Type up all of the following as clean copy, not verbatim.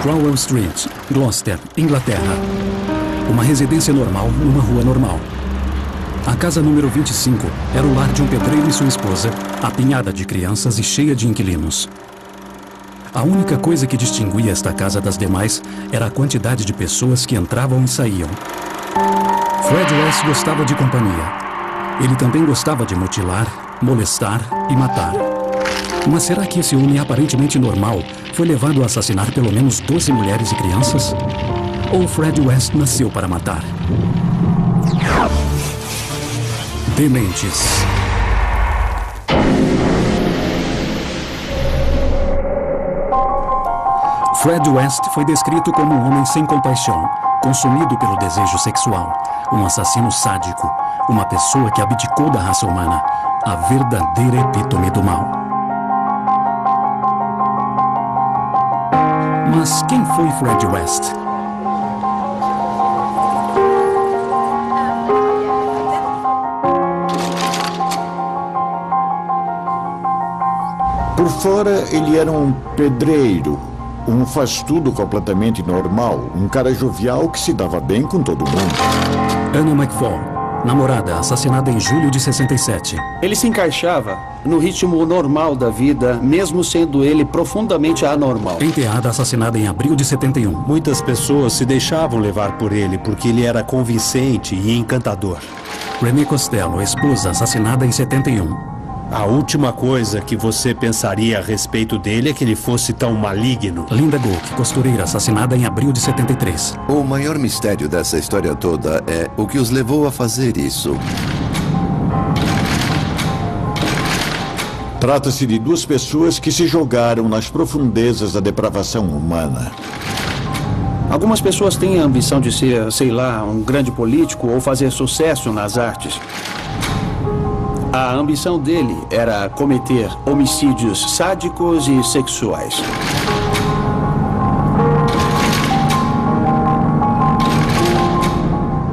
Cromwell Street, Gloucester, Inglaterra. Uma residência normal numa rua normal. A casa número 25 era o lar de um pedreiro e sua esposa, apinhada de crianças e cheia de inquilinos. A única coisa que distinguia esta casa das demais era a quantidade de pessoas que entravam e saíam. Fred West gostava de companhia. Ele também gostava de mutilar, molestar e matar. Mas será que esse homem aparentemente normal foi levado a assassinar pelo menos 12 mulheres e crianças? Ou Fred West nasceu para matar? Dementes. Fred West foi descrito como um homem sem compaixão, consumido pelo desejo sexual, um assassino sádico, uma pessoa que abdicou da raça humana, a verdadeira epítome do mal. Mas quem foi Fred West? Por fora, ele era um pedreiro, um faz-tudo completamente normal, um cara jovial que se dava bem com todo mundo. Anna McFall, namorada, assassinada em julho de 67. Ele se encaixava no ritmo normal da vida, mesmo sendo ele profundamente anormal. Enteada, assassinada em abril de 71. Muitas pessoas se deixavam levar por ele porque ele era convincente e encantador. Renee Costello, esposa, assassinada em 71. A última coisa que você pensaria a respeito dele é que ele fosse tão maligno. Linda Gook, costureira, assassinada em abril de 73. O maior mistério dessa história toda é o que os levou a fazer isso. Trata-se de duas pessoas que se jogaram nas profundezas da depravação humana. Algumas pessoas têm a ambição de ser, sei lá, um grande político ou fazer sucesso nas artes. A ambição dele era cometer homicídios sádicos e sexuais.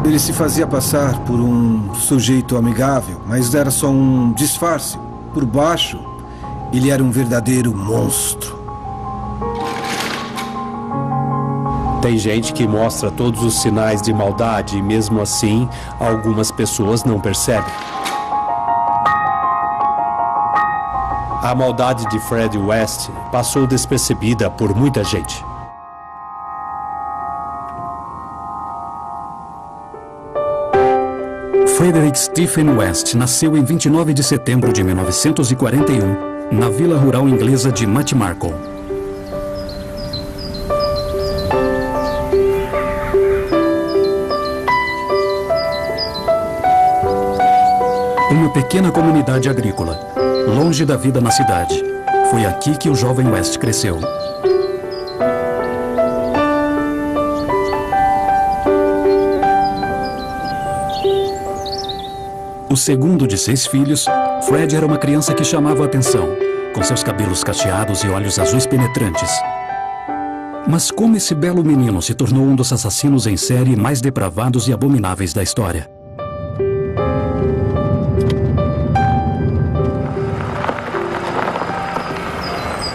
Ele se fazia passar por um sujeito amigável, mas era só um disfarce. Por baixo, ele era um verdadeiro monstro. Tem gente que mostra todos os sinais de maldade e mesmo assim, algumas pessoas não percebem. A maldade de Fred West passou despercebida por muita gente. Frederick Stephen West nasceu em 29 de setembro de 1941, na vila rural inglesa de Matmarcle. Uma pequena comunidade agrícola, longe da vida na cidade. Foi aqui que o jovem West cresceu. O segundo de 6 filhos, Fred era uma criança que chamava a atenção, com seus cabelos cacheados e olhos azuis penetrantes. Mas como esse belo menino se tornou um dos assassinos em série mais depravados e abomináveis da história?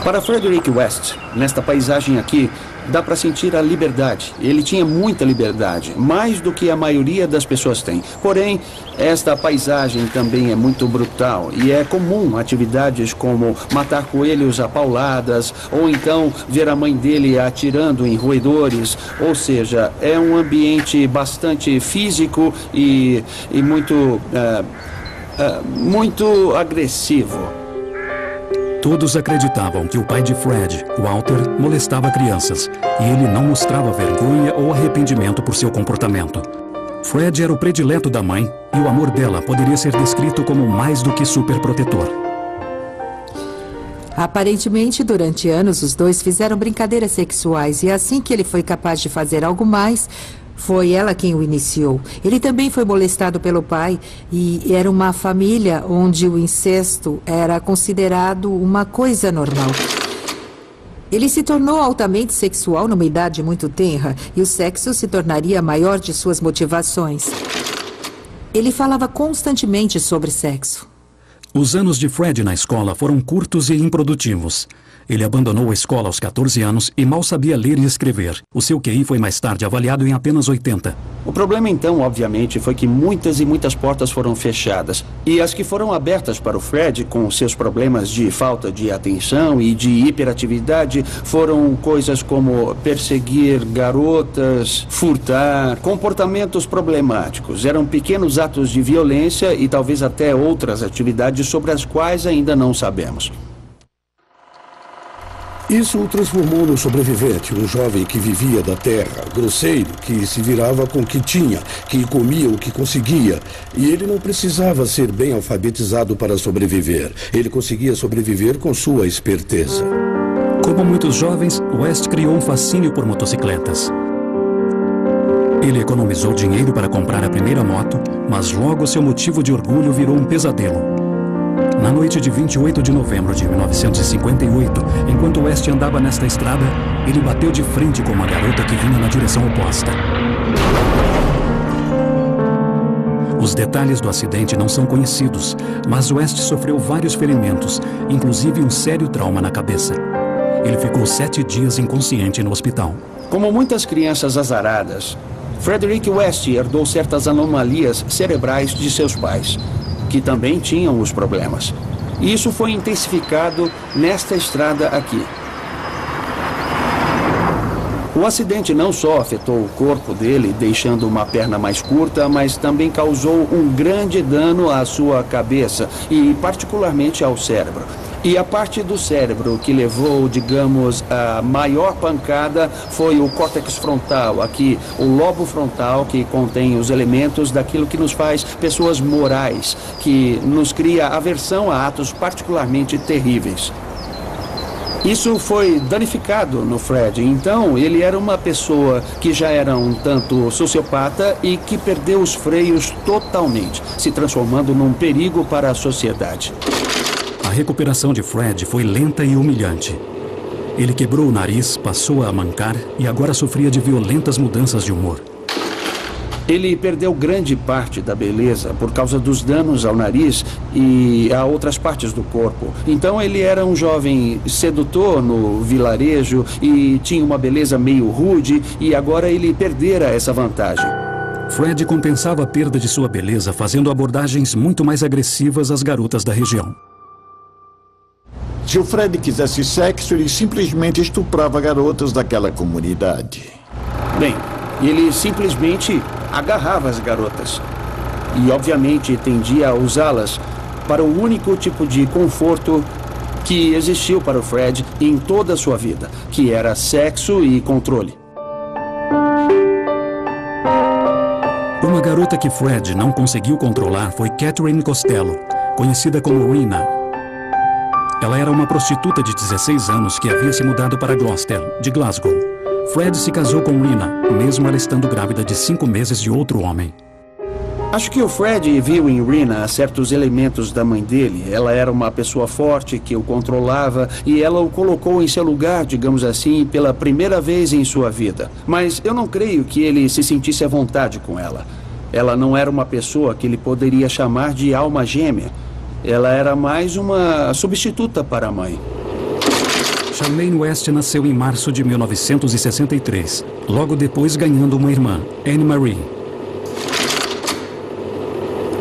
Para Frederick West, nesta paisagem aqui, dá para sentir a liberdade. Ele tinha muita liberdade, mais do que a maioria das pessoas tem. Porém, esta paisagem também é muito brutal e é comum atividades como matar coelhos a pauladas ou então ver a mãe dele atirando em roedores. Ou seja, é um ambiente bastante físico e muito agressivo. Todos acreditavam que o pai de Fred, Walter, molestava crianças e ele não mostrava vergonha ou arrependimento por seu comportamento. Fred era o predileto da mãe e o amor dela poderia ser descrito como mais do que superprotetor. Aparentemente, durante anos, os dois fizeram brincadeiras sexuais e assim que ele foi capaz de fazer algo mais, foi ela quem o iniciou. Ele também foi molestado pelo pai e era uma família onde o incesto era considerado uma coisa normal. Ele se tornou altamente sexual numa idade muito tenra e o sexo se tornaria a maior de suas motivações. Ele falava constantemente sobre sexo. Os anos de Fred na escola foram curtos e improdutivos. Ele abandonou a escola aos 14 anos e mal sabia ler e escrever. O seu QI foi mais tarde avaliado em apenas 80. O problema então, obviamente, foi que muitas e muitas portas foram fechadas. E as que foram abertas para o Fred, com seus problemas de falta de atenção e de hiperatividade, foram coisas como perseguir garotas, furtar, comportamentos problemáticos. Eram pequenos atos de violência e talvez até outras atividades sobre as quais ainda não sabemos. Isso o transformou num sobrevivente, um jovem que vivia da terra, grosseiro, que se virava com o que tinha, que comia o que conseguia. E ele não precisava ser bem alfabetizado para sobreviver. Ele conseguia sobreviver com sua esperteza. Como muitos jovens, West criou um fascínio por motocicletas. Ele economizou dinheiro para comprar a primeira moto, mas logo seu motivo de orgulho virou um pesadelo. Na noite de 28 de novembro de 1958, enquanto West andava nesta estrada, ele bateu de frente com uma garota que vinha na direção oposta. Os detalhes do acidente não são conhecidos, mas West sofreu vários ferimentos, inclusive um sério trauma na cabeça. Ele ficou 7 dias inconsciente no hospital. Como muitas crianças azaradas, Frederick West herdou certas anomalias cerebrais de seus pais, que também tinham os problemas. E isso foi intensificado nesta estrada aqui. O acidente não só afetou o corpo dele, deixando uma perna mais curta, mas também causou um grande dano à sua cabeça e particularmente ao cérebro. E a parte do cérebro que levou, digamos, a maior pancada foi o córtex frontal, aqui, o lobo frontal, que contém os elementos daquilo que nos faz pessoas morais, que nos cria aversão a atos particularmente terríveis. Isso foi danificado no Fred, então ele era uma pessoa que já era um tanto sociopata e que perdeu os freios totalmente, se transformando num perigo para a sociedade. A recuperação de Fred foi lenta e humilhante. Ele quebrou o nariz, passou a mancar e agora sofria de violentas mudanças de humor. Ele perdeu grande parte da beleza por causa dos danos ao nariz e a outras partes do corpo. Então ele era um jovem sedutor no vilarejo e tinha uma beleza meio rude e agora ele perdera essa vantagem. Fred compensava a perda de sua beleza fazendo abordagens muito mais agressivas às garotas da região. Se o Fred quisesse sexo, ele simplesmente estuprava garotas daquela comunidade. Bem, ele simplesmente agarrava as garotas. E, obviamente, tendia a usá-las para o único tipo de conforto que existiu para o Fred em toda a sua vida, que era sexo e controle. Uma garota que Fred não conseguiu controlar foi Catherine Costello, conhecida como Rena. Ela era uma prostituta de 16 anos que havia se mudado para Gloucester, de Glasgow. Fred se casou com Rena, mesmo ela estando grávida de 5 meses de outro homem. Acho que o Fred viu em Rena certos elementos da mãe dele. Ela era uma pessoa forte que o controlava e ela o colocou em seu lugar, digamos assim, pela primeira vez em sua vida. Mas eu não creio que ele se sentisse à vontade com ela. Ela não era uma pessoa que ele poderia chamar de alma gêmea. Ela era mais uma substituta para a mãe. Charmaine West nasceu em março de 1963, logo depois ganhando uma irmã, Anne Marie.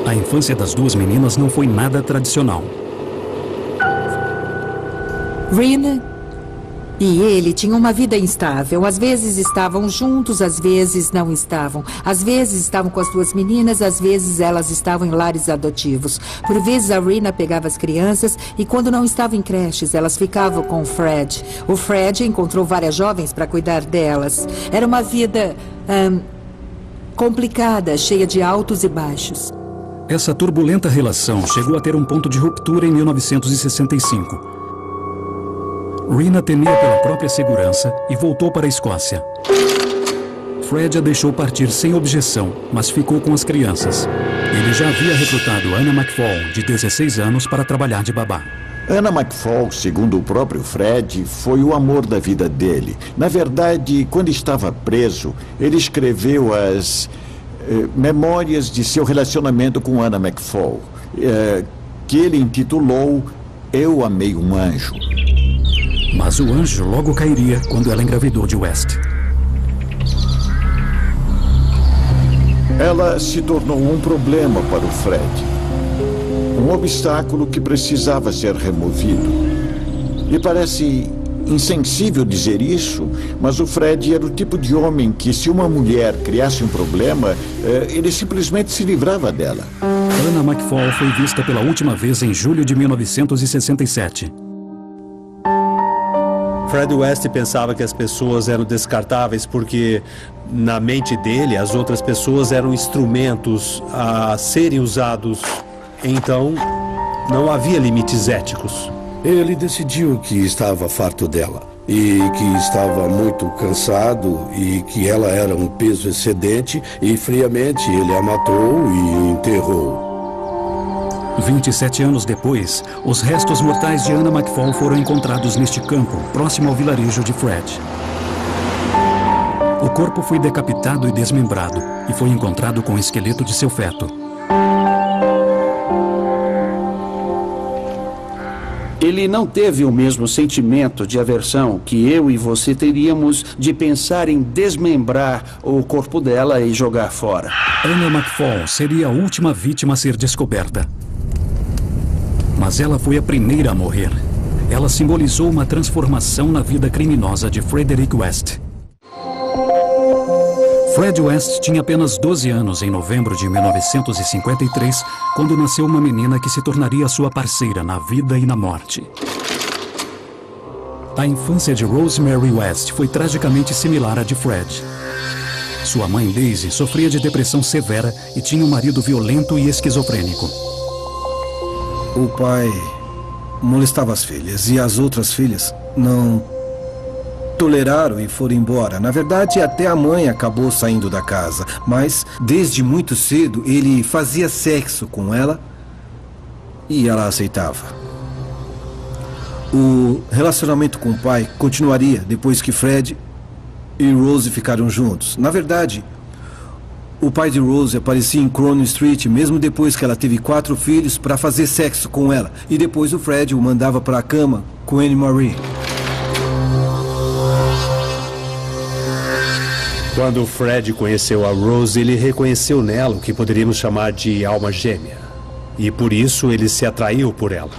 A infância das duas meninas não foi nada tradicional. Rena e ele tinham uma vida instável. Às vezes estavam juntos, às vezes não estavam. Às vezes estavam com as duas meninas, às vezes elas estavam em lares adotivos. Por vezes a Rena pegava as crianças e quando não estavam em creches, elas ficavam com o Fred. O Fred encontrou várias jovens para cuidar delas. Era uma vida complicada, cheia de altos e baixos. Essa turbulenta relação chegou a ter um ponto de ruptura em 1965. Rena temia pela própria segurança e voltou para a Escócia. Fred a deixou partir sem objeção, mas ficou com as crianças. Ele já havia recrutado Anna McFall, de 16 anos, para trabalhar de babá. Anna McFall, segundo o próprio Fred, foi o amor da vida dele. Na verdade, quando estava preso, ele escreveu as memórias de seu relacionamento com Anna McFall, que ele intitulou Eu Amei um Anjo. Mas o anjo logo cairia quando ela engravidou de West. Ela se tornou um problema para o Fred. Um obstáculo que precisava ser removido. E parece insensível dizer isso, mas o Fred era o tipo de homem que, se uma mulher criasse um problema, ele simplesmente se livrava dela. Anna McFall foi vista pela última vez em julho de 1967. Fred West pensava que as pessoas eram descartáveis porque, na mente dele, as outras pessoas eram instrumentos a serem usados. Então, não havia limites éticos. Ele decidiu que estava farto dela e que estava muito cansado e que ela era um peso excedente e, friamente, ele a matou e enterrou. 27 anos depois, os restos mortais de Anna McFall foram encontrados neste campo, próximo ao vilarejo de Fred. O corpo foi decapitado e desmembrado e foi encontrado com o esqueleto de seu feto. Ele não teve o mesmo sentimento de aversão que eu e você teríamos de pensar em desmembrar o corpo dela e jogar fora. Anna McFall seria a última vítima a ser descoberta. Mas ela foi a primeira a morrer. Ela simbolizou uma transformação na vida criminosa de Frederick West. Fred West tinha apenas 12 anos em novembro de 1953, quando nasceu uma menina que se tornaria sua parceira na vida e na morte. A infância de Rosemary West foi tragicamente similar à de Fred. Sua mãe Daisy sofria de depressão severa e tinha um marido violento e esquizofrênico. O pai molestava as filhas e as outras filhas não toleraram e foram embora. Na verdade, até a mãe acabou saindo da casa, mas desde muito cedo ele fazia sexo com ela e ela aceitava. O relacionamento com o pai continuaria depois que Fred e Rose ficaram juntos. Na verdade, o pai de Rose aparecia em Cronin Street mesmo depois que ela teve 4 filhos para fazer sexo com ela. E depois o Fred o mandava para a cama com Anne Marie. Quando Fred conheceu a Rose, ele reconheceu nela o que poderíamos chamar de alma gêmea. E por isso ele se atraiu por ela.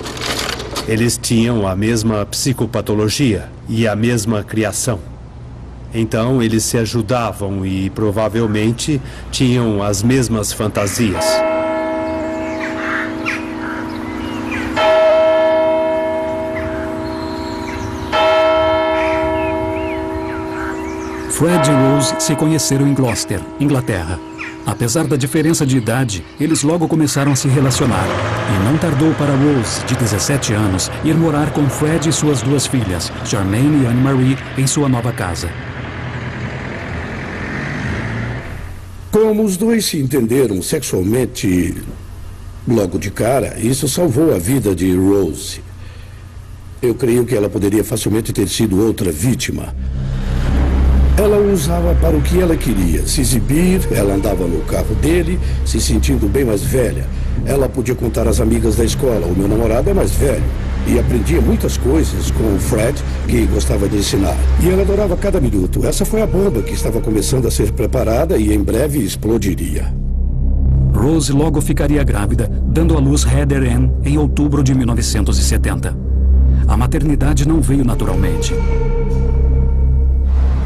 Eles tinham a mesma psicopatologia e a mesma criação. Então eles se ajudavam e provavelmente tinham as mesmas fantasias. Fred e Rose se conheceram em Gloucester, Inglaterra. Apesar da diferença de idade, eles logo começaram a se relacionar. E não tardou para Rose, de 17 anos, ir morar com Fred e suas 2 filhas, Charmaine e Anne Marie, em sua nova casa. Como os dois se entenderam sexualmente logo de cara, isso salvou a vida de Rose. Eu creio que ela poderia facilmente ter sido outra vítima. Ela o usava para o que ela queria, se exibir, ela andava no carro dele, se sentindo bem mais velha. Ela podia contar às amigas da escola, o meu namorado é mais velho. E aprendia muitas coisas com o Fred, que gostava de ensinar. E ela adorava cada minuto. Essa foi a bomba que estava começando a ser preparada e em breve explodiria. Rose logo ficaria grávida, dando à luz Heather Ann em outubro de 1970. A maternidade não veio naturalmente.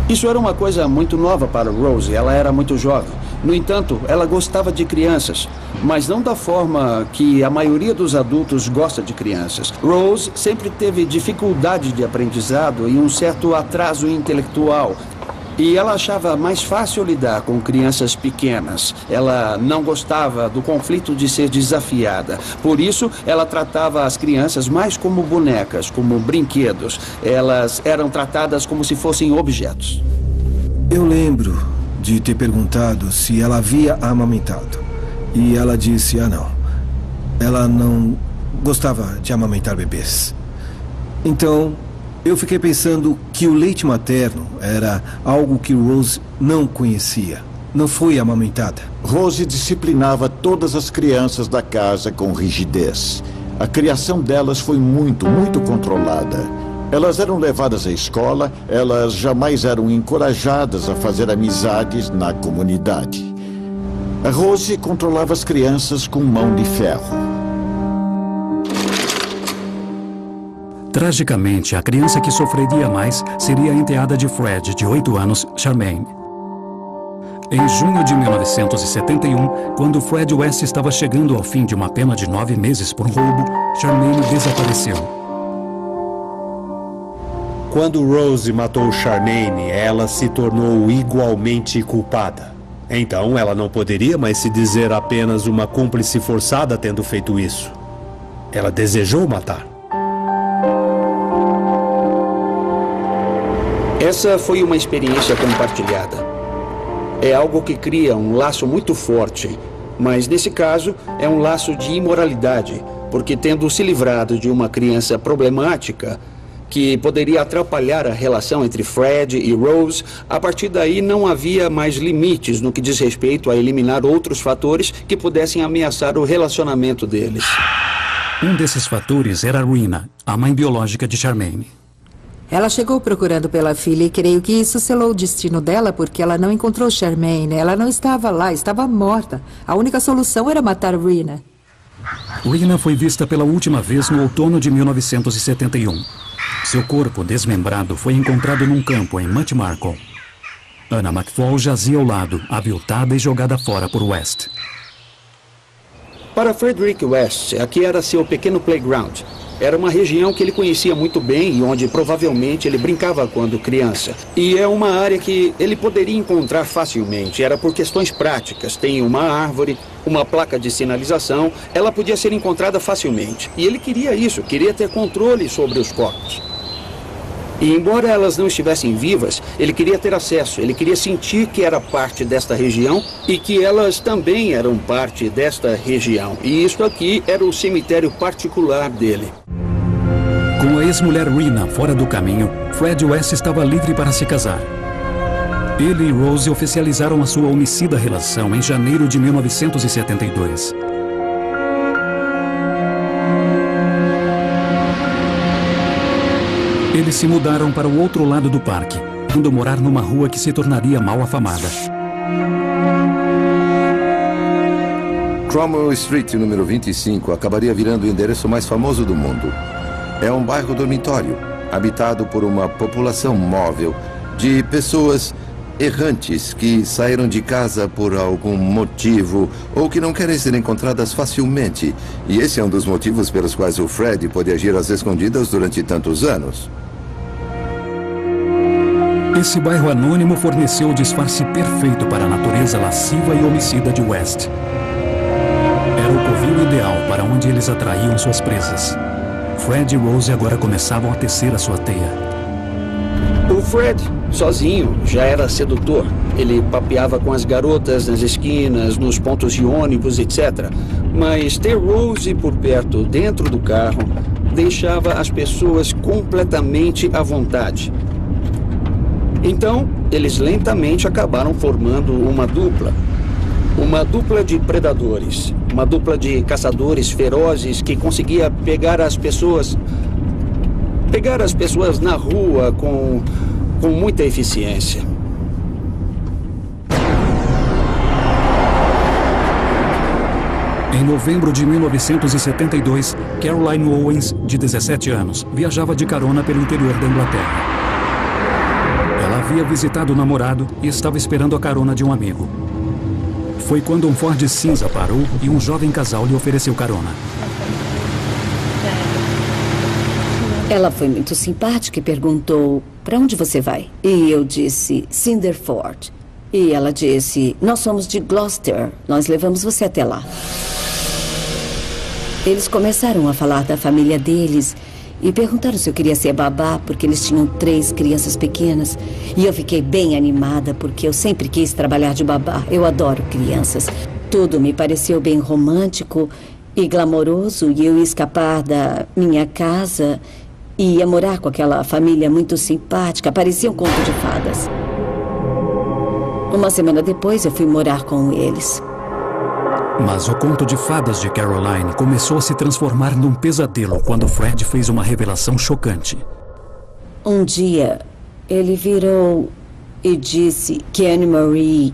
Isso era uma coisa muito nova para Rose. Ela era muito jovem. No entanto, ela gostava de crianças, mas não da forma que a maioria dos adultos gosta de crianças. Rose sempre teve dificuldade de aprendizado e um certo atraso intelectual. E ela achava mais fácil lidar com crianças pequenas. Ela não gostava do conflito de ser desafiada. Por isso, ela tratava as crianças mais como bonecas, como brinquedos. Elas eram tratadas como se fossem objetos. Eu lembro de ter perguntado se ela havia amamentado. E ela disse, não. Ela não gostava de amamentar bebês. Então, eu fiquei pensando que o leite materno era algo que Rose não conhecia. Não foi amamentada. Rose disciplinava todas as crianças da casa com rigidez. A criação delas foi muito controlada. Elas eram levadas à escola, elas jamais eram encorajadas a fazer amizades na comunidade. A Rose controlava as crianças com mão de ferro. Tragicamente, a criança que sofreria mais seria a enteada de Fred, de 8 anos, Charmaine. Em junho de 1971, quando Fred West estava chegando ao fim de uma pena de 9 meses por roubo, Charmaine desapareceu. Quando Rose matou Charmaine, ela se tornou igualmente culpada. Então, ela não poderia mais se dizer apenas uma cúmplice forçada tendo feito isso. Ela desejou matar. Essa foi uma experiência compartilhada. É algo que cria um laço muito forte, mas nesse caso é um laço de imoralidade, porque tendo se livrado de uma criança problemática que poderia atrapalhar a relação entre Fred e Rose, a partir daí não havia mais limites no que diz respeito a eliminar outros fatores que pudessem ameaçar o relacionamento deles. Um desses fatores era Rena, a mãe biológica de Charmaine. Ela chegou procurando pela filha e creio que isso selou o destino dela porque ela não encontrou Charmaine. Ela não estava lá, estava morta. A única solução era matar Rena. Rena foi vista pela última vez no outono de 1971. Seu corpo, desmembrado, foi encontrado num campo em Muttmarkle. Anna McFall jazia ao lado, aviltada e jogada fora por West. Para Frederick West, aqui era seu pequeno playground. Era uma região que ele conhecia muito bem e onde provavelmente ele brincava quando criança. E é uma área que ele poderia encontrar facilmente. Era por questões práticas. Tem uma árvore, uma placa de sinalização. Ela podia ser encontrada facilmente. E ele queria isso, queria ter controle sobre os corpos. E embora elas não estivessem vivas, ele queria ter acesso. Ele queria sentir que era parte desta região e que elas também eram parte desta região. E isso aqui era o cemitério particular dele. Com a ex-mulher Rena fora do caminho, Fred West estava livre para se casar. Ele e Rose oficializaram a sua homicida relação em janeiro de 1972. Eles se mudaram para o outro lado do parque, indo morar numa rua que se tornaria mal afamada. Cromwell Street, número 25, acabaria virando o endereço mais famoso do mundo. É um bairro dormitório, habitado por uma população móvel de pessoas errantes que saíram de casa por algum motivo ou que não querem ser encontradas facilmente. E esse é um dos motivos pelos quais o Fred pôde agir às escondidas durante tantos anos. Esse bairro anônimo forneceu o disfarce perfeito para a natureza lasciva e homicida de West. Era o covil ideal para onde eles atraíam suas presas. Fred e Rose agora começavam a tecer a sua teia. O Fred, sozinho, já era sedutor. Ele papeava com as garotas nas esquinas, nos pontos de ônibus, etc. Mas ter Rose por perto, dentro do carro, deixava as pessoas completamente à vontade. Então, eles lentamente acabaram formando uma dupla. Uma dupla de predadores. Uma dupla de caçadores ferozes que conseguia pegar as pessoas na rua com muita eficiência. Em novembro de 1972, Caroline Owens, de 17 anos, viajava de carona pelo interior da Inglaterra. Ela havia visitado o namorado e estava esperando a carona de um amigo. Foi quando um Ford cinza parou e um jovem casal lhe ofereceu carona. Ela foi muito simpática e perguntou, para onde você vai? E eu disse, Cinderford. E ela disse, nós somos de Gloucester, nós levamos você até lá. Eles começaram a falar da família deles e perguntaram se eu queria ser babá, porque eles tinham 3 crianças pequenas. E eu fiquei bem animada, porque eu sempre quis trabalhar de babá. Eu adoro crianças. Tudo me pareceu bem romântico e glamouroso, e eu ia escapar da minha casa e ia morar com aquela família muito simpática. Parecia um conto de fadas. Uma semana depois, eu fui morar com eles. Mas o conto de fadas de Caroline começou a se transformar num pesadelo quando Fred fez uma revelação chocante. Um dia, ele virou e disse que Anne Marie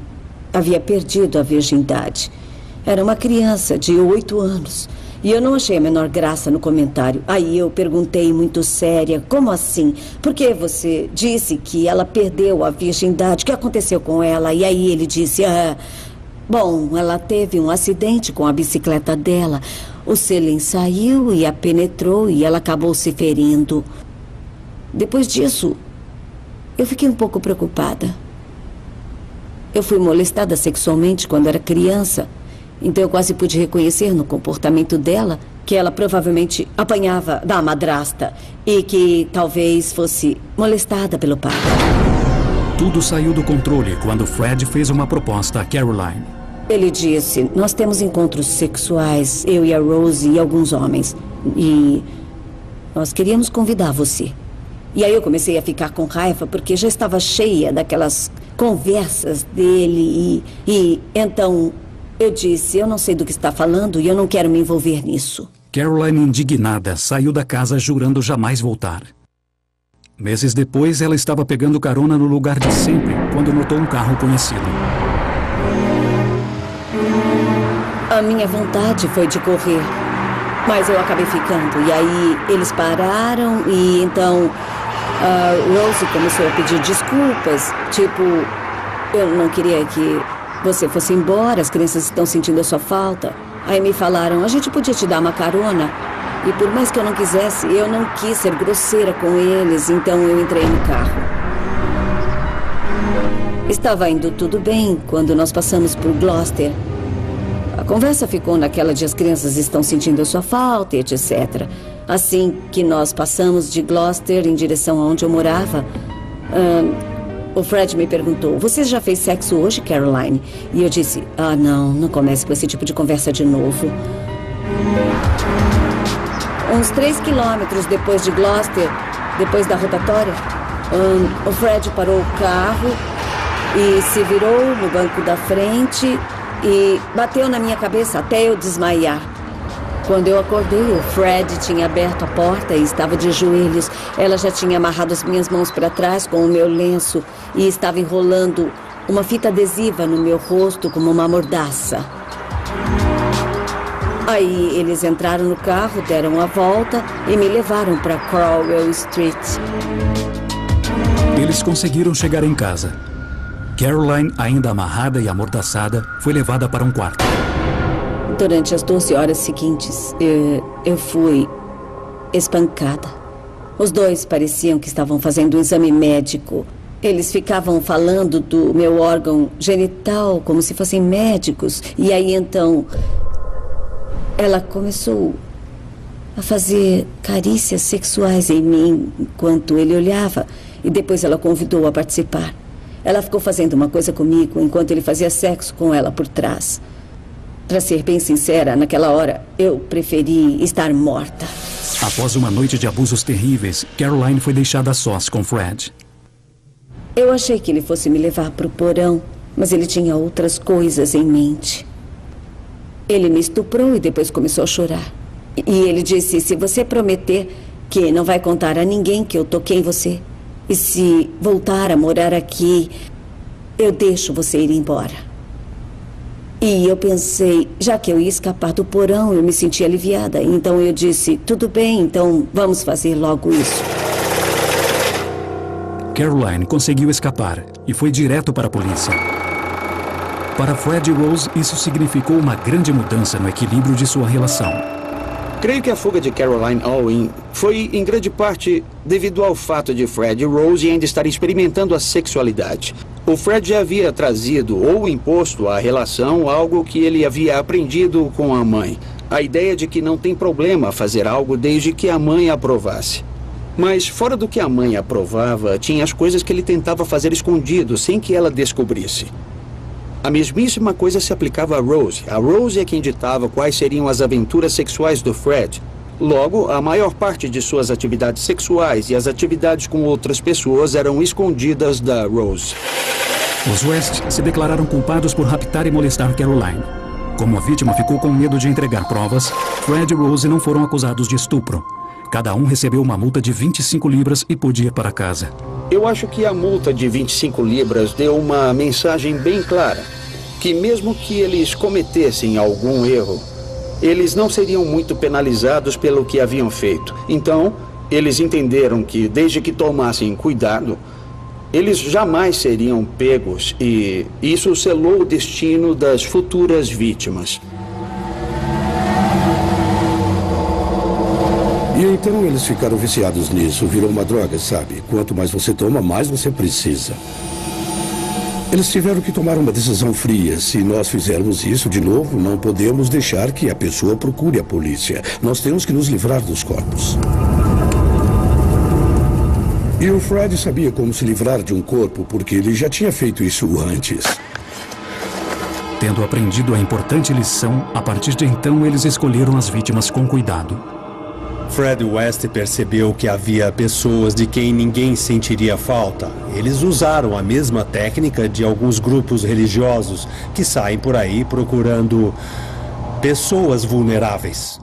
havia perdido a virgindade. Era uma criança de 8 anos. E eu não achei a menor graça no comentário. Aí eu perguntei muito séria, como assim? Por que você disse que ela perdeu a virgindade? O que aconteceu com ela? E aí ele disse, bom, ela teve um acidente com a bicicleta dela. O selen saiu e a penetrou e ela acabou se ferindo. Depois disso, eu fiquei um pouco preocupada. Eu fui molestada sexualmente quando era criança. Então eu quase pude reconhecer no comportamento dela que ela provavelmente apanhava da madrasta e que talvez fosse molestada pelo pai. Tudo saiu do controle quando Fred fez uma proposta a Caroline. Ele disse, nós temos encontros sexuais, eu e a Rose e alguns homens. E nós queríamos convidar você. E aí eu comecei a ficar com raiva porque já estava cheia daquelas conversas dele e então... Eu disse, eu não sei do que está falando e eu não quero me envolver nisso. Caroline, indignada, saiu da casa jurando jamais voltar. Meses depois, ela estava pegando carona no lugar de sempre, quando notou um carro conhecido. A minha vontade foi de correr, mas eu acabei ficando. E aí eles pararam e então a Rose começou a pedir desculpas. Tipo, eu não queria que... você fosse embora, as crianças estão sentindo a sua falta. Aí me falaram, a gente podia te dar uma carona. E por mais que eu não quisesse, eu não quis ser grosseira com eles, então eu entrei no carro. Estava indo tudo bem quando nós passamos por Gloucester. A conversa ficou naquela de as crianças estão sentindo a sua falta, etc. Assim que nós passamos de Gloucester em direção aonde eu morava... o Fred me perguntou, você já fez sexo hoje, Caroline? E eu disse, não comece com esse tipo de conversa de novo. Uns 3 quilômetros depois de Gloucester, depois da rotatória, o Fred parou o carro e se virou no banco da frente e bateu na minha cabeça até eu desmaiar. Quando eu acordei, o Fred tinha aberto a porta e estava de joelhos. Ela já tinha amarrado as minhas mãos para trás com o meu lenço e estava enrolando uma fita adesiva no meu rosto como uma mordaça. Aí eles entraram no carro, deram a volta e me levaram para Crowell Street. Eles conseguiram chegar em casa. Caroline, ainda amarrada e amordaçada, foi levada para um quarto. Durante as 12 horas seguintes, eu fui espancada. Os dois pareciam que estavam fazendo um exame médico. Eles ficavam falando do meu órgão genital como se fossem médicos. E aí, então, ela começou a fazer carícias sexuais em mim enquanto ele olhava. E depois ela convidou a participar. Ela ficou fazendo uma coisa comigo enquanto ele fazia sexo com ela por trás. Para ser bem sincera, naquela hora, eu preferi estar morta. Após uma noite de abusos terríveis, Caroline foi deixada a sós com Fred. Eu achei que ele fosse me levar para o porão, mas ele tinha outras coisas em mente. Ele me estuprou e depois começou a chorar. E ele disse, se você prometer que não vai contar a ninguém que eu toquei em você, e se voltar a morar aqui, eu deixo você ir embora. E eu pensei, já que eu ia escapar do porão, eu me senti aliviada. Então eu disse, tudo bem, então vamos fazer logo isso. Caroline conseguiu escapar e foi direto para a polícia. Para Fred e Rose, isso significou uma grande mudança no equilíbrio de sua relação. Creio que a fuga de Caroline Owen foi, em grande parte, devido ao fato de Fred e Rose ainda estarem experimentando a sexualidade. O Fred já havia trazido ou imposto à relação algo que ele havia aprendido com a mãe. A ideia de que não tem problema fazer algo desde que a mãe aprovasse. Mas fora do que a mãe aprovava, tinha as coisas que ele tentava fazer escondido, sem que ela descobrisse. A mesmíssima coisa se aplicava a Rose. A Rose é quem ditava quais seriam as aventuras sexuais do Fred. Logo, a maior parte de suas atividades sexuais e as atividades com outras pessoas eram escondidas da Rose. Os West se declararam culpados por raptar e molestar Caroline. Como a vítima ficou com medo de entregar provas, Fred e Rose não foram acusados de estupro. Cada um recebeu uma multa de 25 libras e pôde ir para casa. Eu acho que a multa de 25 libras deu uma mensagem bem clara. Que mesmo que eles cometessem algum erro, eles não seriam muito penalizados pelo que haviam feito. Então, eles entenderam que desde que tomassem cuidado, eles jamais seriam pegos e isso selou o destino das futuras vítimas. E então eles ficaram viciados nisso. Virou uma droga, sabe? Quanto mais você toma, mais você precisa. Eles tiveram que tomar uma decisão fria. Se nós fizermos isso de novo, não podemos deixar que a pessoa procure a polícia. Nós temos que nos livrar dos corpos. E o Fred sabia como se livrar de um corpo, porque ele já tinha feito isso antes. Tendo aprendido a importante lição, a partir de então eles escolheram as vítimas com cuidado. Fred West percebeu que havia pessoas de quem ninguém sentiria falta. Eles usaram a mesma técnica de alguns grupos religiosos que saem por aí procurando pessoas vulneráveis.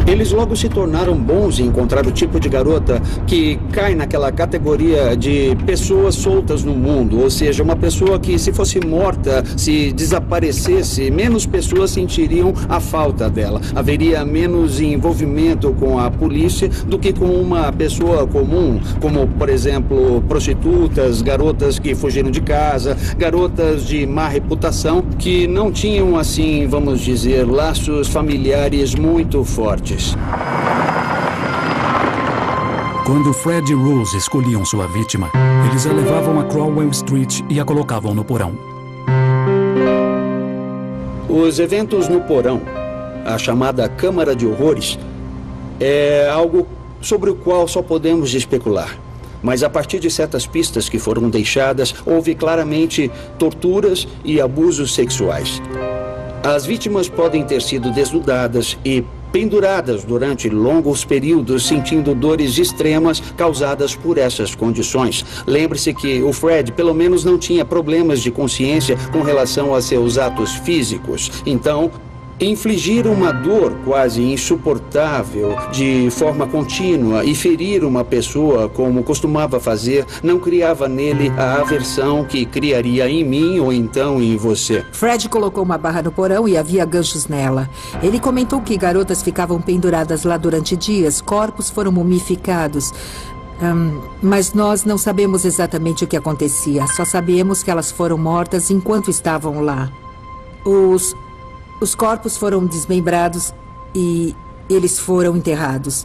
Eles logo se tornaram bons em encontrar o tipo de garota que cai naquela categoria de pessoas soltas no mundo. Ou seja, uma pessoa que, se fosse morta, se desaparecesse, menos pessoas sentiriam a falta dela. Haveria menos envolvimento com a polícia do que com uma pessoa comum, como, por exemplo, prostitutas, garotas que fugiram de casa, garotas de má reputação, que não tinham, assim, vamos dizer, laços familiares muito fortes. Quando Fred e Rose escolhiam sua vítima, eles a levavam a Cromwell Street e a colocavam no porão. Os eventos no porão, a chamada Câmara de Horrores, é algo sobre o qual só podemos especular. Mas a partir de certas pistas que foram deixadas, houve claramente torturas e abusos sexuais. As vítimas podem ter sido desnudadas e penduradas durante longos períodos, sentindo dores extremas causadas por essas condições. Lembre-se que o Fred, pelo menos, não tinha problemas de consciência com relação a seus atos físicos. Então, infligir uma dor quase insuportável de forma contínua e ferir uma pessoa como costumava fazer não criava nele a aversão que criaria em mim ou então em você. Fred colocou uma barra no porão e havia ganchos nela. Ele comentou que garotas ficavam penduradas lá durante dias, corpos foram mumificados. Mas nós não sabemos exatamente o que acontecia. Só sabemos que elas foram mortas enquanto estavam lá. Os corpos foram desmembrados e eles foram enterrados.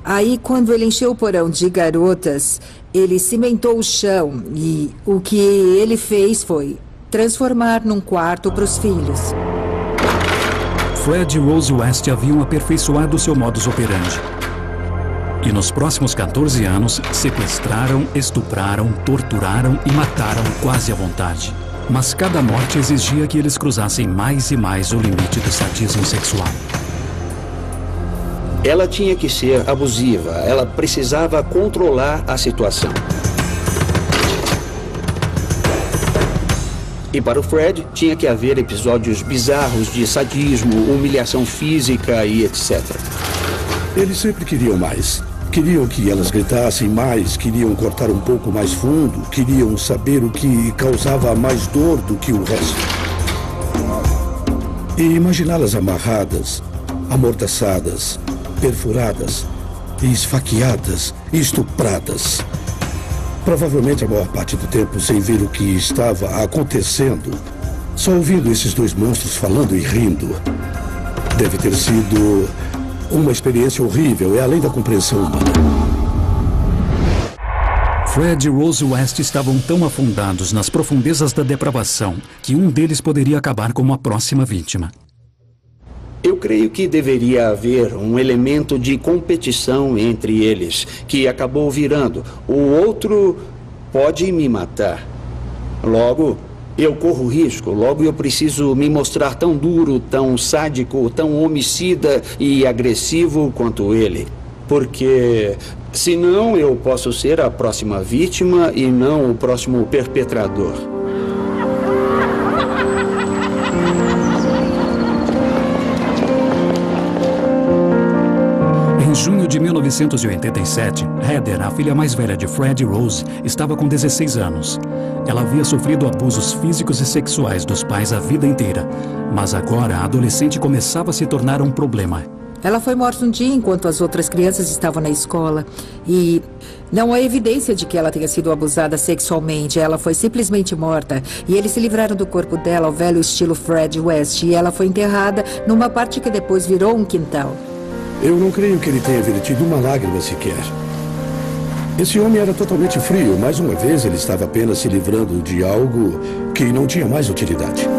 Aí, quando ele encheu o porão de garotas, ele cimentou o chão e o que ele fez foi transformar num quarto para os filhos. Fred e Rose West haviam aperfeiçoado seu modus operandi. E nos próximos 14 anos, sequestraram, estupraram, torturaram e mataram quase à vontade. Mas cada morte exigia que eles cruzassem mais e mais o limite do sadismo sexual. Ela tinha que ser abusiva, ela precisava controlar a situação. E para o Fred, tinha que haver episódios bizarros de sadismo, humilhação física e etc. Eles sempre queriam mais. Queriam que elas gritassem mais, queriam cortar um pouco mais fundo, queriam saber o que causava mais dor do que o resto. E imaginá-las amarradas, amordaçadas, perfuradas, esfaqueadas, estupradas. Provavelmente a maior parte do tempo sem ver o que estava acontecendo, só ouvindo esses dois monstros falando e rindo. Deve ter sido uma experiência horrível, é além da compreensão humana. Fred e Rose West estavam tão afundados nas profundezas da depravação que um deles poderia acabar como a próxima vítima. Eu creio que deveria haver um elemento de competição entre eles, que acabou virando: o outro pode me matar. Logo, eu corro risco, logo eu preciso me mostrar tão duro, tão sádico, tão homicida e agressivo quanto ele. Porque senão eu posso ser a próxima vítima e não o próximo perpetrador. 1987, Heather, a filha mais velha de Fred e Rose, estava com 16 anos. Ela havia sofrido abusos físicos e sexuais dos pais a vida inteira, mas agora a adolescente começava a se tornar um problema. Ela foi morta um dia enquanto as outras crianças estavam na escola. E não há evidência de que ela tenha sido abusada sexualmente. Ela foi simplesmente morta. E eles se livraram do corpo dela ao velho estilo Fred West. E ela foi enterrada numa parte que depois virou um quintal. Eu não creio que ele tenha vertido uma lágrima sequer. Esse homem era totalmente frio. Mais uma vez, ele estava apenas se livrando de algo que não tinha mais utilidade.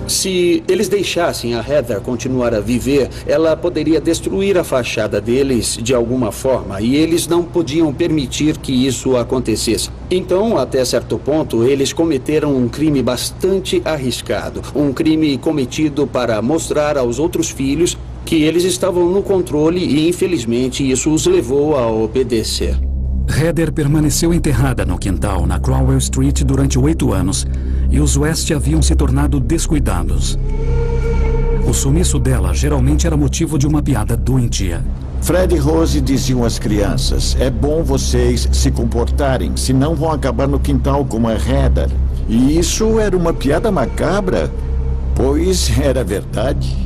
Se eles deixassem a Heather continuar a viver, ela poderia destruir a fachada deles de alguma forma, e eles não podiam permitir que isso acontecesse. Então, até certo ponto, eles cometeram um crime bastante arriscado. Um crime cometido para mostrar aos outros filhos que eles estavam no controle e, infelizmente, isso os levou a obedecer. Heather permaneceu enterrada no quintal, na Cromwell Street, durante 8 anos, e os West haviam se tornado descuidados. O sumiço dela geralmente era motivo de uma piada doentia. Fred e Rose diziam às crianças: é bom vocês se comportarem, senão vão acabar no quintal como a Heather. E isso era uma piada macabra, pois era verdade.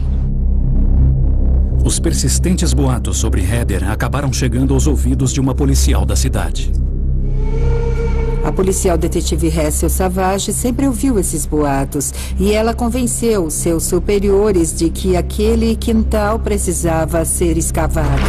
Os persistentes boatos sobre Heather acabaram chegando aos ouvidos de uma policial da cidade. A policial detetive Hassel Savage sempre ouviu esses boatos e ela convenceu seus superiores de que aquele quintal precisava ser escavado.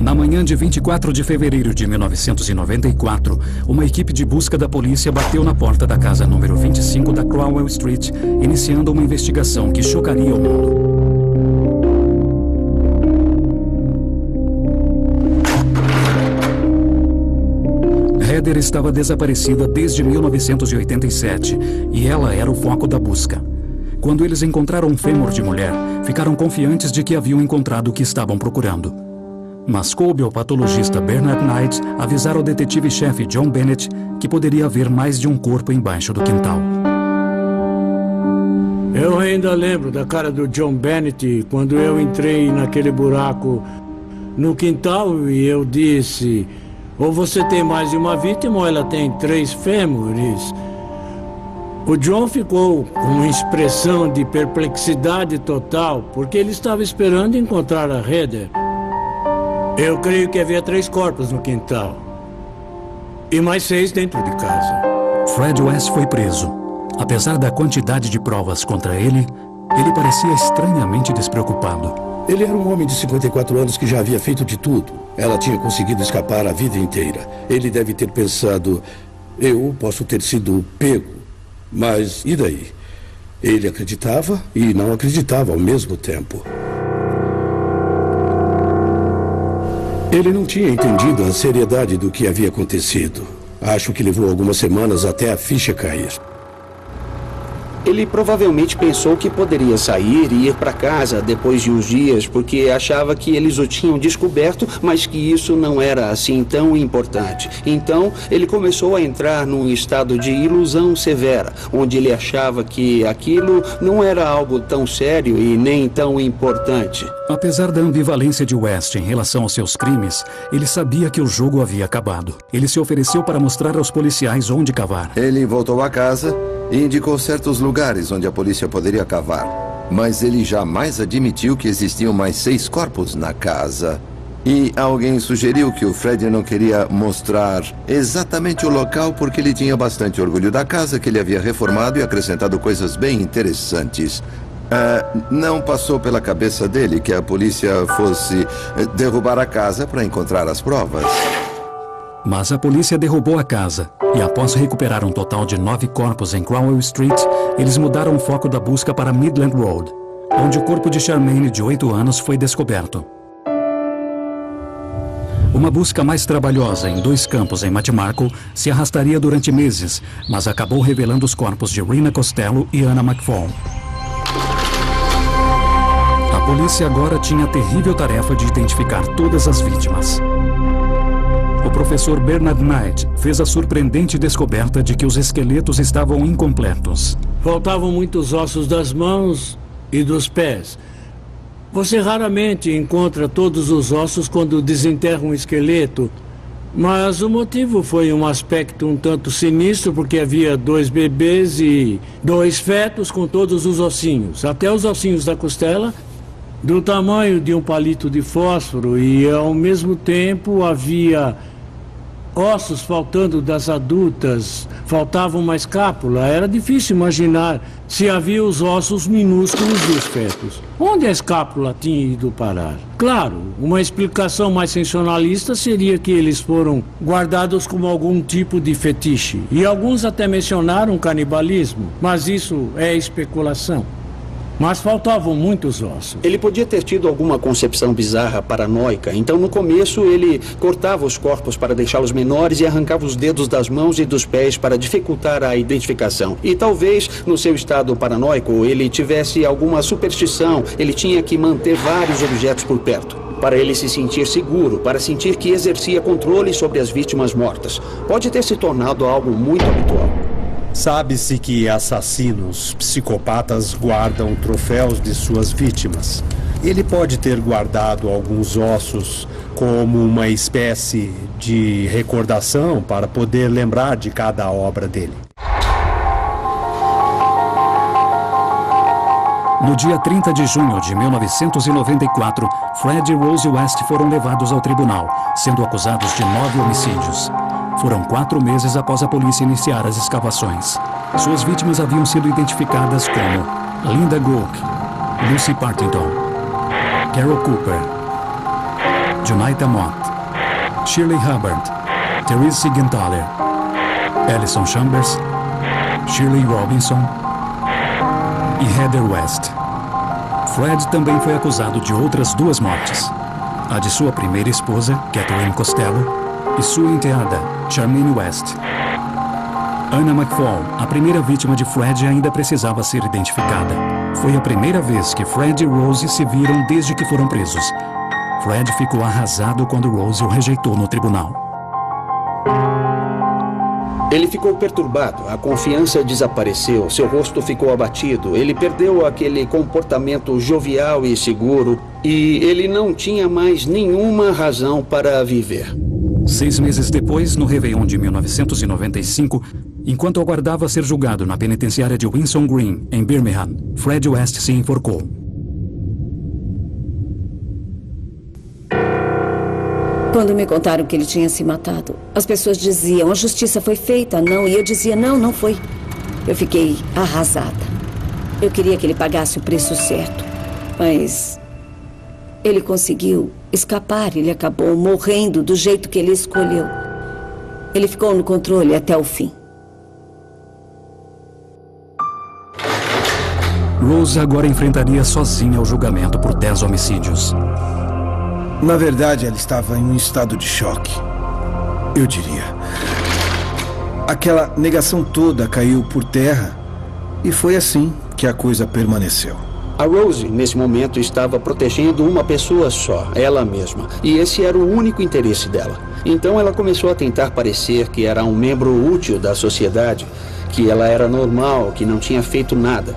Na manhã de 24 de fevereiro de 1994, uma equipe de busca da polícia bateu na porta da casa número 25 da Cromwell Street, iniciando uma investigação que chocaria o mundo. Heather estava desaparecida desde 1987 e ela era o foco da busca. Quando eles encontraram um fêmur de mulher, ficaram confiantes de que haviam encontrado o que estavam procurando. Mas coube ao patologista Bernard Knight avisar ao detetive-chefe John Bennett que poderia haver mais de um corpo embaixo do quintal. Eu ainda lembro da cara do John Bennett quando eu entrei naquele buraco no quintal e eu disse: ou você tem mais de uma vítima ou ela tem 3 fêmures. O John ficou com uma expressão de perplexidade total, porque ele estava esperando encontrar a Heather. Eu creio que havia 3 corpos no quintal. E mais 6 dentro de casa. Fred West foi preso. Apesar da quantidade de provas contra ele, ele parecia estranhamente despreocupado. Ele era um homem de 54 anos que já havia feito de tudo. Ela tinha conseguido escapar a vida inteira. Ele deve ter pensado: eu posso ter sido pego. Mas e daí? Ele acreditava e não acreditava ao mesmo tempo. Ele não tinha entendido a seriedade do que havia acontecido. Acho que levou algumas semanas até a ficha cair. Ele provavelmente pensou que poderia sair e ir para casa depois de uns dias, porque achava que eles o tinham descoberto, mas que isso não era assim tão importante. Então, ele começou a entrar num estado de ilusão severa, onde ele achava que aquilo não era algo tão sério e nem tão importante. Apesar da ambivalência de West em relação aos seus crimes, ele sabia que o jogo havia acabado. Ele se ofereceu para mostrar aos policiais onde cavar. Ele voltou à casa e indicou certos lugares onde a polícia poderia cavar. Mas ele jamais admitiu que existiam mais 6 corpos na casa. E alguém sugeriu que o Fred não queria mostrar exatamente o local porque ele tinha bastante orgulho da casa, que ele havia reformado e acrescentado coisas bem interessantes. Não passou pela cabeça dele que a polícia fosse derrubar a casa para encontrar as provas. Mas a polícia derrubou a casa e, após recuperar um total de 9 corpos em Cromwell Street, eles mudaram o foco da busca para Midland Road, onde o corpo de Charmaine, de 8 anos, foi descoberto. Uma busca mais trabalhosa em 2 campos em Matmarcle se arrastaria durante meses, mas acabou revelando os corpos de Rena Costello e Anna McFall. A polícia agora tinha a terrível tarefa de identificar todas as vítimas. O professor Bernard Knight fez a surpreendente descoberta de que os esqueletos estavam incompletos. Faltavam muitos ossos das mãos e dos pés. Você raramente encontra todos os ossos quando desenterra um esqueleto, mas o motivo foi um aspecto um tanto sinistro, porque havia 2 bebês e 2 fetos com todos os ossinhos, até os ossinhos da costela, do tamanho de um palito de fósforo, e ao mesmo tempo havia ossos faltando das adultas, faltava uma escápula. Era difícil imaginar se havia os ossos minúsculos dos fetos. Onde a escápula tinha ido parar? Claro, uma explicação mais sensacionalista seria que eles foram guardados como algum tipo de fetiche. E alguns até mencionaram canibalismo, mas isso é especulação. Mas faltavam muitos ossos. Ele podia ter tido alguma concepção bizarra, paranoica. Então, no começo, ele cortava os corpos para deixá-los menores e arrancava os dedos das mãos e dos pés para dificultar a identificação. E talvez, no seu estado paranoico, ele tivesse alguma superstição. Ele tinha que manter vários objetos por perto, para ele se sentir seguro, para sentir que exercia controle sobre as vítimas mortas. Pode ter se tornado algo muito habitual. Sabe-se que assassinos, psicopatas guardam troféus de suas vítimas. Ele pode ter guardado alguns ossos como uma espécie de recordação para poder lembrar de cada obra dele. No dia 30 de junho de 1994, Fred e Rose West foram levados ao tribunal, sendo acusados de 9 homicídios. Foram 4 meses após a polícia iniciar as escavações. Suas vítimas haviam sido identificadas como Linda Grook, Lucy Partington, Carol Cooper, Juanita Mott, Shirley Hubbard, Therese Siegenthaler, Alison Chambers, Shirley Robinson e Heather West. Fred também foi acusado de outras 2 mortes. A de sua primeira esposa, Kathleen Costello, e sua enteada, Charmaine West. Anna McFall, a primeira vítima de Fred, ainda precisava ser identificada. Foi a primeira vez que Fred e Rose se viram desde que foram presos. Fred ficou arrasado quando Rose o rejeitou no tribunal. Ele ficou perturbado, a confiança desapareceu, seu rosto ficou abatido, ele perdeu aquele comportamento jovial e seguro e ele não tinha mais nenhuma razão para viver. 6 meses depois, no Réveillon de 1995, enquanto aguardava ser julgado na penitenciária de Winson Green, em Birmingham, Fred West se enforcou. Quando me contaram que ele tinha se matado, as pessoas diziam, a justiça foi feita, não. E eu dizia, não, não foi. Eu fiquei arrasada. Eu queria que ele pagasse o preço certo. Mas ele conseguiu escapar, ele acabou morrendo do jeito que ele escolheu. Ele ficou no controle até o fim. Rose agora enfrentaria sozinha o julgamento por 10 homicídios. Na verdade, ela estava em um estado de choque. Eu diria. Aquela negação toda caiu por terra e foi assim que a coisa permaneceu. A Rose, nesse momento, estava protegendo uma pessoa só, ela mesma. E esse era o único interesse dela. Então ela começou a tentar parecer que era um membro útil da sociedade, que ela era normal, que não tinha feito nada.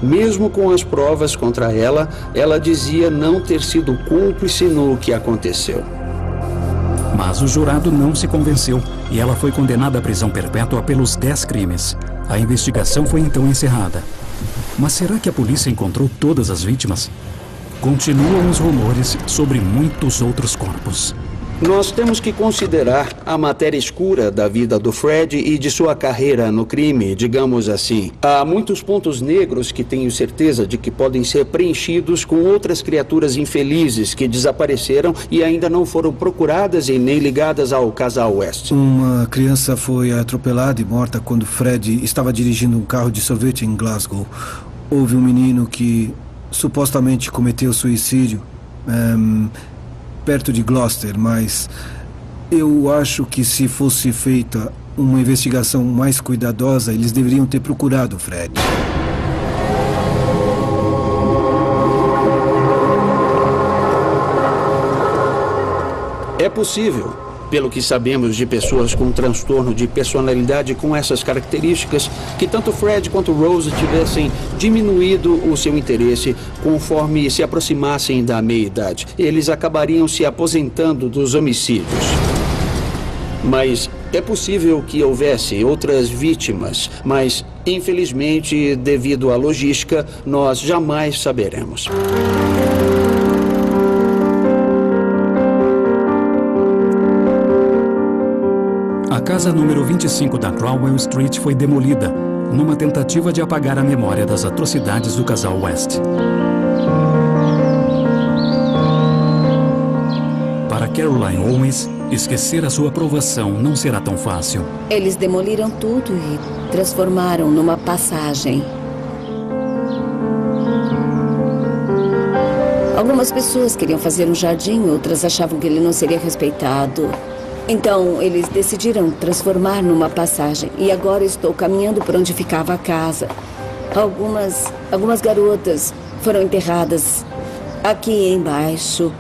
Mesmo com as provas contra ela, ela dizia não ter sido cúmplice no que aconteceu. Mas o jurado não se convenceu e ela foi condenada à prisão perpétua pelos 10 crimes. A investigação foi então encerrada. Mas será que a polícia encontrou todas as vítimas? Continuam os rumores sobre muitos outros corpos. Nós temos que considerar a matéria escura da vida do Fred e de sua carreira no crime, digamos assim. Há muitos pontos negros que tenho certeza de que podem ser preenchidos com outras criaturas infelizes que desapareceram e ainda não foram procuradas e nem ligadas ao casal West. Uma criança foi atropelada e morta quando Fred estava dirigindo um carro de sorvete em Glasgow. Houve um menino que supostamente cometeu suicídio perto de Gloucester, mas eu acho que se fosse feita uma investigação mais cuidadosa, eles deveriam ter procurado o Fred. É possível. pelo que sabemos de pessoas com transtorno de personalidade com essas características, que tanto Fred quanto Rose tivessem diminuído o seu interesse conforme se aproximassem da meia-idade. Eles acabariam se aposentando dos homicídios. Mas é possível que houvesse outras vítimas, mas, infelizmente, devido à logística, nós jamais saberemos. A casa número 25 da Cromwell Street foi demolida, numa tentativa de apagar a memória das atrocidades do casal West. Para Caroline Owens, esquecer a sua aprovação não será tão fácil. Eles demoliram tudo e transformaram numa passagem. Algumas pessoas queriam fazer um jardim, outras achavam que ele não seria respeitado. Então, eles decidiram transformar numa passagem. E agora estou caminhando por onde ficava a casa. Algumas garotas foram enterradas aqui embaixo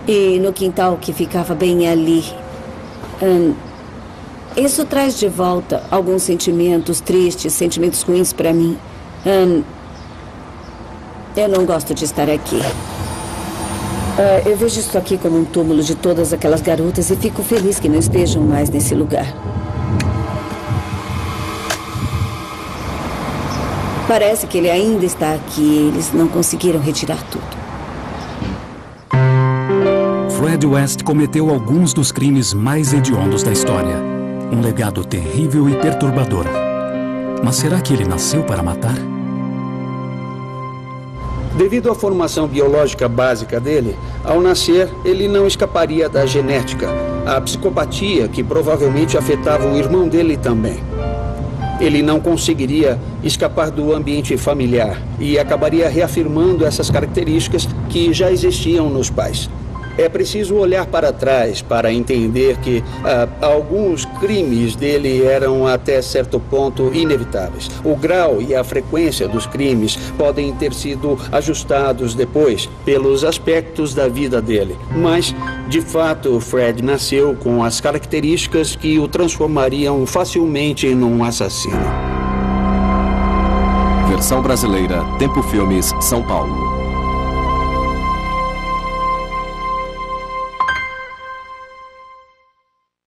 e no quintal que ficava bem ali. Isso traz de volta alguns sentimentos tristes, sentimentos ruins para mim. Eu não gosto de estar aqui. Eu vejo isso aqui como um túmulo de todas aquelas garotas e fico feliz que não estejam mais nesse lugar. Parece que ele ainda está aqui. Eles não conseguiram retirar tudo. Fred West cometeu alguns dos crimes mais hediondos da história. Um legado terrível e perturbador. Mas será que ele nasceu para matar? Devido à formação biológica básica dele, ao nascer, ele não escaparia da genética, a psicopatia que provavelmente afetava o irmão dele também. Ele não conseguiria escapar do ambiente familiar e acabaria reafirmando essas características que já existiam nos pais. É preciso olhar para trás para entender que alguns crimes dele eram até certo ponto inevitáveis. O grau e a frequência dos crimes podem ter sido ajustados depois pelos aspectos da vida dele. Mas, de fato, Fred nasceu com as características que o transformariam facilmente num assassino. Versão brasileira, Tempo Filmes, São Paulo.